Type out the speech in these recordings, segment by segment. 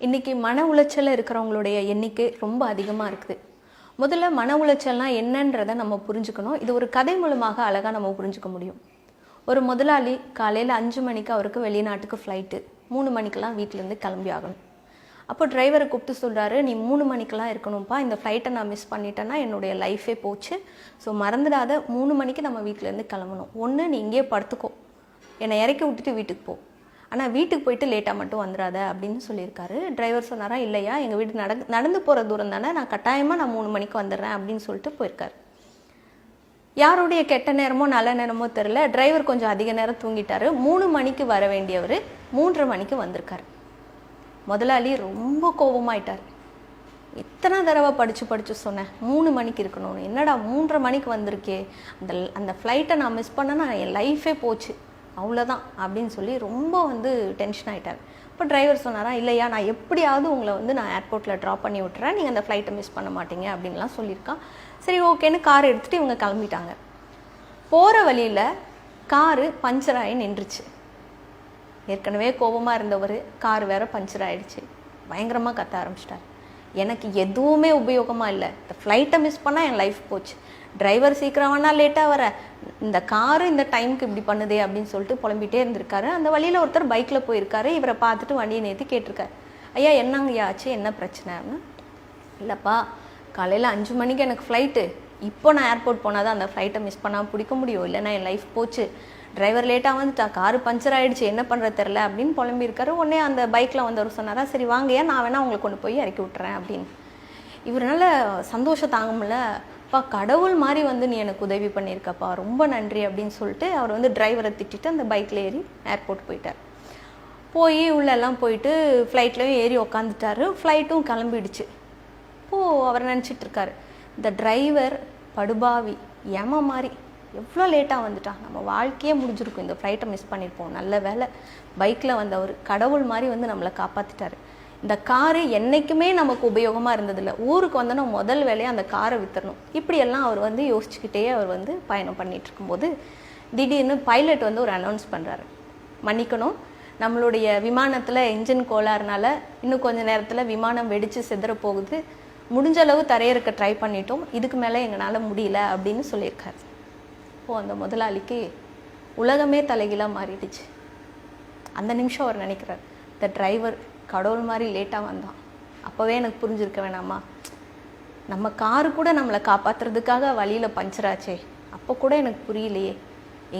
இன்றைக்கி மன உளைச்சலில் இருக்கிறவங்களுடைய எண்ணிக்கை ரொம்ப அதிகமாக இருக்குது. முதல்ல மன உளைச்சல்னால் என்னன்றதை நம்ம புரிஞ்சுக்கணும். இது ஒரு கதை மூலமாக அழகாக நம்ம புரிஞ்சுக்க முடியும். ஒரு முதலாளி காலையில் 5 மணிக்கு அவருக்கு வெளிநாட்டுக்கு ஃப்ளைட்டு, 3 மணிக்கெல்லாம் வீட்டிலேருந்து கிளம்பி ஆகணும். அப்போ டிரைவரை கூப்பிட்டு சொல்கிறாரு, நீ 3 மணிக்கெலாம் இருக்கணும்ப்பா, இந்த ஃப்ளைட்டை நான் மிஸ் பண்ணிட்டேன்னா என்னுடைய லைஃபே போச்சு. ஸோ மறந்துடாத, 3 மணிக்கு நம்ம வீட்டிலேருந்து கிளம்பணும். ஒன்று நீ இங்கேயே படுத்துக்கோ, என்னை இறக்கி விட்டுட்டு வீட்டுக்கு போ, ஆனால் வீட்டுக்கு போயிட்டு லேட்டாக மட்டும் வந்துடாத அப்படின்னு சொல்லியிருக்காரு. டிரைவர் சொன்னாரா, இல்லையா எங்கள் வீடு நடந்து போகிற தூரம் தானே, நான் கட்டாயமாக நான் 3 மணிக்கு வந்துடுறேன் அப்படின்னு சொல்லிட்டு போயிருக்காரு. யாருடைய கெட்ட நேரமோ நல்ல நேரமோ தெரில, டிரைவர் கொஞ்சம் அதிக நேரம் தூங்கிட்டாரு. 3 மணிக்கு வர வேண்டியவர் 3:30 மணிக்கு வந்திருக்காரு. முதலாளி ரொம்ப கோபமாயிட்டார். எத்தனை தடவை படித்து சொன்னேன் 3 மணிக்கு இருக்கணும்னு, என்னடா 3:30 மணிக்கு வந்திருக்கே, அந்த ஃப்ளைட்டை நான் மிஸ் பண்ணேன்னா என் லைஃபே போச்சு, அவ்வளோதான் அப்படின்னு சொல்லி ரொம்ப டென்ஷன் ஆகிட்டார். இப்போ டிரைவர் சொன்னாரா, இல்லையா நான் எப்படியாவது உங்களை நான் ஏர்போர்ட்டில் ட்ராப் பண்ணி விட்டுறேன், நீங்கள் அந்த ஃப்ளைட்டை மிஸ் பண்ண மாட்டீங்க அப்படின்லாம் சொல்லியிருக்கான். சரி ஓகேன்னு கார் எடுத்துகிட்டு இவங்க கிளம்பிட்டாங்க. போகிற வழியில் காரு பஞ்சர் ஆகி நின்றுச்சு. ஏற்கனவே கோபமாக இருந்தவர், கார் வேற பஞ்சர் ஆகிடுச்சு. பயங்கரமாக கத்த ஆரம்பிச்சிட்டார். எனக்கு எதுவுமே உபயோகமாக இல்லை, இந்த ஃப்ளைட்டை மிஸ் பண்ணால் என் லைஃப் போச்சு, டிரைவர் சீக்கிரம் வேணா லேட்டாக வர, இந்த காரு இந்த டைமுக்கு இப்படி பண்ணுதே அப்படின்னு சொல்லிட்டு புலம்பிகிட்டே இருந்திருக்காரு. அந்த வழியில் ஒருத்தர் பைக்கில் போயிருக்காரு. இவரை பார்த்துட்டு வண்டியை நிறுத்தி கேட்டிருக்காரு, ஐயா என்னங்கய்யா ஆச்சு, என்ன பிரச்சனைன்னு. இல்லைப்பா, காலையில் 5 மணிக்கு எனக்கு ஃப்ளைட்டு, இப்போ நான் ஏர்போர்ட் போனால் தான் அந்த ஃப்ளைட்டை மிஸ் பண்ணாமல் பிடிக்க முடியும், இல்லைன்னா என் லைஃப் போச்சு, டிரைவர் லேட்டாக வந்துட்டா, காரு பஞ்சர் ஆகிடுச்சு, என்ன பண்ணுறது தெரில அப்படின்னு புலம்பியிருக்காரு. உடனே அந்த பைக்கில் வந்தவர் சொன்னாரா, சரி வாங்கய்யா நான் வேணா உங்களை கொண்டு போய் இறக்கி விட்டுறேன் அப்படின்னு. இவரால் சந்தோஷம் தாங்க முடியல. அப்பா கடவுள் மாதிரி நீ எனக்கு உதவி பண்ணியிருக்கப்பா, ரொம்ப நன்றி அப்படின்னு சொல்லிட்டு அவர் டிரைவரை திட்டிட்டு அந்த பைக்கில் ஏறி ஏர்போர்ட் போயிட்டார். போய் உள்ளெல்லாம் போயிட்டு ஃப்ளைட்லேயும் ஏறி உக்காந்துட்டாரு. ஃப்ளைட்டும் கிளம்பிடுச்சு. இப்போது அவர் நினச்சிட்டு இருக்காரு, இந்த டிரைவர் படுபாவி ஏமா மாதிரி எவ்வளோ லேட்டாக வந்துட்டான், நம்ம வாழ்க்கையே முடிஞ்சிருக்கும், இந்த ஃப்ளைட்டை மிஸ் பண்ணியிருப்போம், நல்ல வேலை பைக்கில் வந்தவர் கடவுள் மாதிரி நம்மளை காப்பாற்றிட்டாரு. இந்த காரு என்றைக்குமே நமக்கு உபயோகமாக இருந்ததில்லை, ஊருக்கு வந்தோன்னா முதல் வேலையை அந்த காரை விற்றுறணும். இப்படியெல்லாம் அவர் யோசிச்சுக்கிட்டே அவர் பயணம் பண்ணிகிட்டு இருக்கும்போது திடீர்னு பைலட் ஒரு அனௌன்ஸ் பண்ணுறாரு, மன்னிக்கணும், நம்மளுடைய விமானத்தில் என்ஜின் கோளாறுனால இன்னும் கொஞ்சம் நேரத்தில் விமானம் வெடித்து சிதற போகுது, முடிஞ்ச அளவு தரையிறக்க ட்ரை பண்ணிட்டோம், இதுக்கு மேலே எங்களால் முடியல அப்படின்னு சொல்லியிருக்காரு. இப்போது அந்த முதலாளிக்கு உலகமே தலைகீழாக மாறிடுச்சு. அந்த நிமிஷம் அவர் நினைக்கிறார், இந்த டிரைவர் கடவுள் மாதிரி லேட்டாக வந்தான், அப்போவே எனக்கு புரிஞ்சிருக்க வேணாமா, நம்ம காரு கூட நம்மளை காப்பாற்றுறதுக்காக வழியில் பஞ்சராச்சே, அப்போ கூட எனக்கு புரியலையே,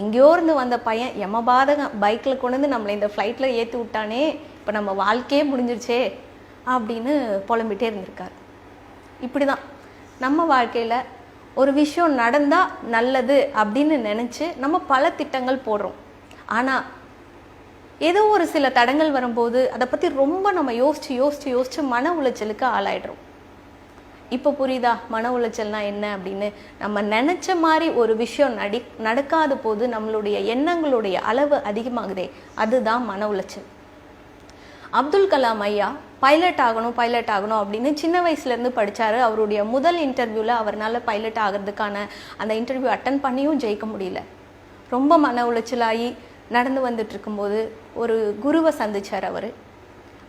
எங்கேயோ இருந்து வந்த பையன் யமபாதகம் பைக்கில் கொண்டு நம்மளை இந்த ஃப்ளைட்டில் ஏற்றி விட்டானே, இப்போ நம்ம வாழ்க்கையே முடிஞ்சிருச்சே அப்படின்னு புலம்பிகிட்டே இருந்திருக்கார். இப்படி தான் நம்ம வாழ்க்கையில் ஒரு விஷயம் நடந்தால் நல்லது அப்படின்னு நினச்சி நம்ம பல திட்டங்கள் போடுறோம். ஆனால் ஏதோ ஒரு சில தடங்கள் வரும்போது அதை பற்றி ரொம்ப நம்ம யோசித்து மன உளைச்சலுக்கு ஆளாயிடுறோம். இப்போ புரியுதா மன உளைச்சல்னா என்ன அப்படின்னு? நம்ம நினச்ச மாதிரி ஒரு விஷயம் நடக்காத போது நம்மளுடைய எண்ணங்களுடைய அளவு அதிகமாகுதே, அதுதான் மன உளைச்சல். அப்துல் கலாம் ஐயா பைலட் ஆகணும் அப்படின்னு சின்ன வயசுலேருந்து படித்தார். அவருடைய முதல் இன்டர்வியூவில் அவரால் பைலட் ஆகிறதுக்கான அந்த இன்டர்வியூ அட்டன் பண்ணியும் ஜெயிக்க முடியல. ரொம்ப மன உளைச்சலாகி நடந்து வந்துட்டு இருக்கும்போது ஒரு குருவை சந்திச்சார் அவர்.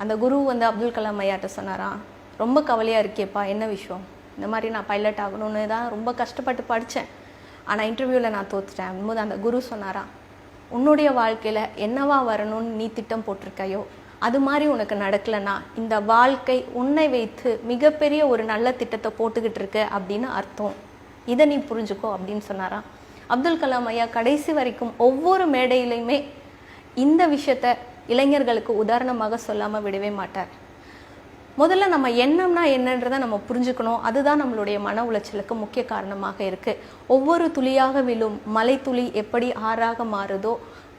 அந்த குரு அப்துல் கலாம் ஐயாட்ட சொன்னாராம், ரொம்ப கவலையாக இருக்கேப்பா, என்ன விஷயம்? இந்த மாதிரி நான் பைலட் ஆகணும்னு தான் ரொம்ப கஷ்டப்பட்டு படித்தேன், ஆனால் இன்டர்வியூவில் நான் தோத்துட்டேன் அப்படின்போது அந்த குரு சொன்னாராம், உன்னுடைய வாழ்க்கையில் என்னவா வரணும்னு நீ திட்டம் போட்டிருக்கையோ அது மாதிரி உனக்கு நடக்கலைன்னா இந்த வாழ்க்கை உன்னை வைத்து மிகப்பெரிய ஒரு நல்ல திட்டத்தை போட்டுக்கிட்டு இருக்க அப்படின்னு அர்த்தம், இதை நீ புரிஞ்சுக்கோ அப்படின்னு சொன்னாராம். அப்துல் கலாம் ஐயா கடைசி வரைக்கும் ஒவ்வொரு மேடையிலையுமே இந்த விஷயத்த இளைஞர்களுக்கு உதாரணமாக சொல்லாமல் விடவே மாட்டார். முதல்ல நம்ம எண்ணம்னா என்னன்றதை நம்ம புரிஞ்சுக்கணும். அதுதான் நம்மளுடைய மன உளைச்சலுக்கு முக்கிய காரணமாக இருக்குது. ஒவ்வொரு துளியாக விழும் மலை துளி எப்படி ஆறாக மாறுதோ,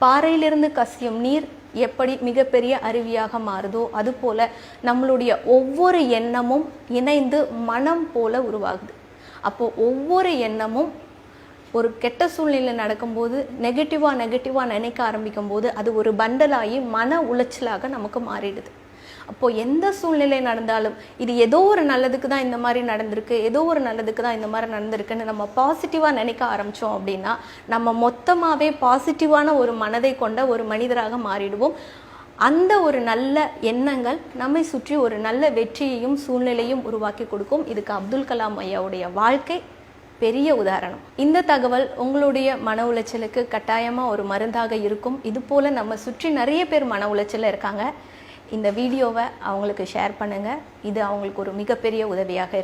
பாறையிலிருந்து கசியும் நீர் எப்படி மிகப்பெரிய அருவியாக மாறுதோ, அதுபோல் நம்மளுடைய ஒவ்வொரு எண்ணமும் இணைந்து மனம் போல உருவாகுது. அப்போது ஒவ்வொரு எண்ணமும் ஒரு கெட்ட சூழ்நிலை நடக்கும்போது நெகட்டிவாக நினைக்க ஆரம்பிக்கும் போது அது ஒரு பண்டலாகி மன உளைச்சலாக நமக்கு மாறிடுது. அப்போது எந்த சூழ்நிலை நடந்தாலும் இது ஏதோ ஒரு நல்லதுக்கு தான் இந்த மாதிரி நடந்திருக்கு, ஏதோ ஒரு நல்லதுக்கு தான் இந்த மாதிரி நடந்திருக்குன்னு நம்ம பாசிட்டிவாக நினைக்க ஆரம்பித்தோம் அப்படின்னா நம்ம மொத்தமாகவே பாசிட்டிவான ஒரு மனதை கொண்ட ஒரு மனிதராக மாறிடுவோம். அந்த ஒரு நல்ல எண்ணங்கள் நம்மை சுற்றி ஒரு நல்ல வெற்றியையும் சூழ்நிலையும் உருவாக்கி கொடுக்கும். இதுக்கு அப்துல் கலாம் ஐயாவுடைய வாழ்க்கை பெரிய உதாரணம். இந்த தகவல் உங்களுடைய மன உளைச்சலுக்கு கட்டாயமாக ஒரு மருந்தாக இருக்கும். இது போல் நம்ம சுற்றி நிறைய பேர் மன உளைச்சலில் இருக்காங்க. இந்த வீடியோவை அவங்களுக்கு ஷேர் பண்ணுங்கள். இது அவங்களுக்கு ஒரு மிகப்பெரிய உதவியாக இருக்கும்.